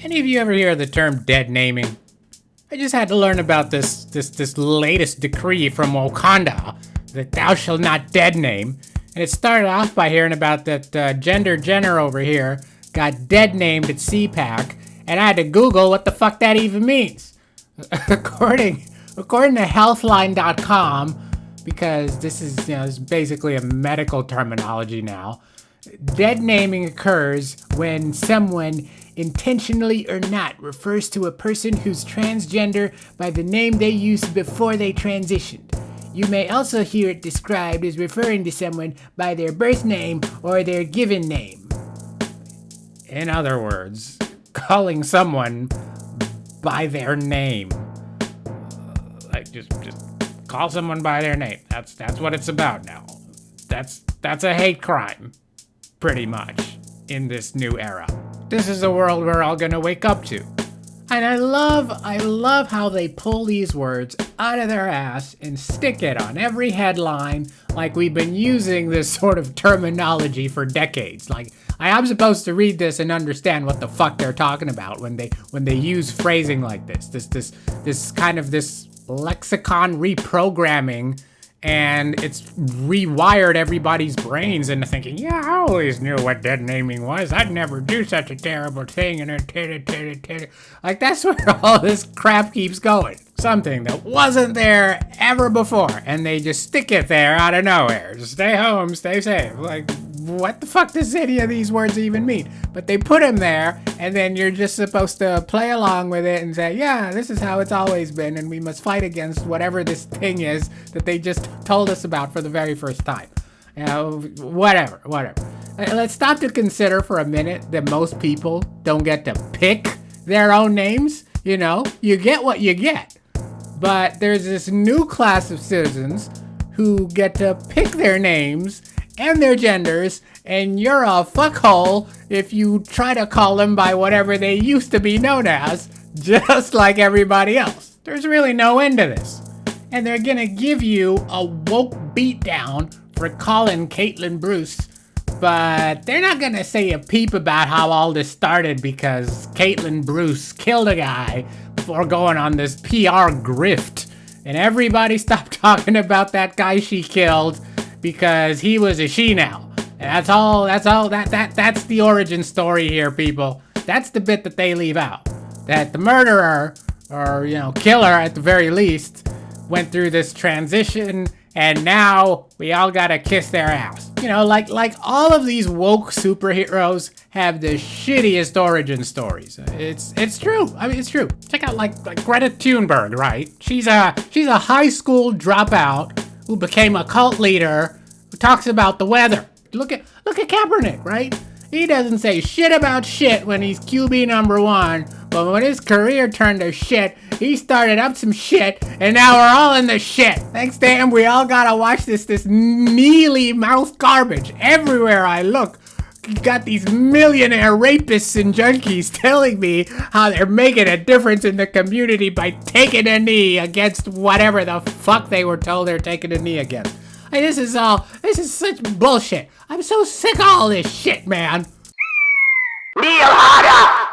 Any of you ever hear the term dead naming? I just had to learn about this latest decree from Wokeanda that thou shalt not dead name. And it started off by hearing about that Jenner over here got dead named at CPAC, and I had to Google what the fuck that even means. According to healthline.com, because this is basically a medical terminology now, dead naming occurs when someone, intentionally or not, refers to a person who's transgender by the name they used before they transitioned. You may also hear it described as referring to someone by their birth name or their given name. In other words, calling someone by their name. Like just call someone by their name. That's what it's about now. That's a hate crime, pretty much, in this new era. This is a world we're all gonna wake up to. And I love how they pull these words out of their ass and stick it on every headline like we've been using this sort of terminology for decades. Like, I am supposed to read this and understand what the fuck they're talking about when they use phrasing like this. This kind of this lexicon reprogramming, and it's rewired everybody's brains into thinking, yeah, I always knew what dead naming was. I'd never do such a terrible thing. And like, that's where all this crap keeps going. Something that wasn't there ever before, and they just stick it there out of nowhere. Just stay home, stay safe. Like, what the fuck does any of these words even mean? But they put them there, and then you're just supposed to play along with it and say, yeah, this is how it's always been, and we must fight against whatever this thing is that they just told us about for the very first time. Whatever. Let's stop to consider for a minute that most people don't get to pick their own names. You get what you get. But there's this new class of citizens who get to pick their names and their genders, and you're a fuckhole if you try to call them by whatever they used to be known as, just like everybody else. There's really no end to this. And they're gonna give you a woke beatdown for calling Caitlyn Bruce, but they're not gonna say a peep about how all this started because Caitlyn Bruce killed a guy before going on this PR grift. And everybody stopped talking about that guy she killed because he was a she now. And that's the origin story here, people. That's the bit that they leave out. That the murderer, or killer at the very least, went through this transition, and now we all gotta kiss their ass. Like all of these woke superheroes have the shittiest origin stories. It's true. I mean, it's true. Check out like Greta Thunberg, right? She's a high school dropout who became a cult leader who talks about the weather. Look at Kaepernick, right? He doesn't say shit about shit when he's QB number 1, but when his career turned to shit, he started up some shit, and now we're all in the shit. Thanks to him, we all gotta watch this mealy mouth garbage. Everywhere I look, you got these millionaire rapists and junkies telling me how they're making a difference in the community by taking a knee against whatever the fuck they were told they're taking a knee against. Hey, this is such bullshit. I'm so sick of all this shit, man. Kneel harder!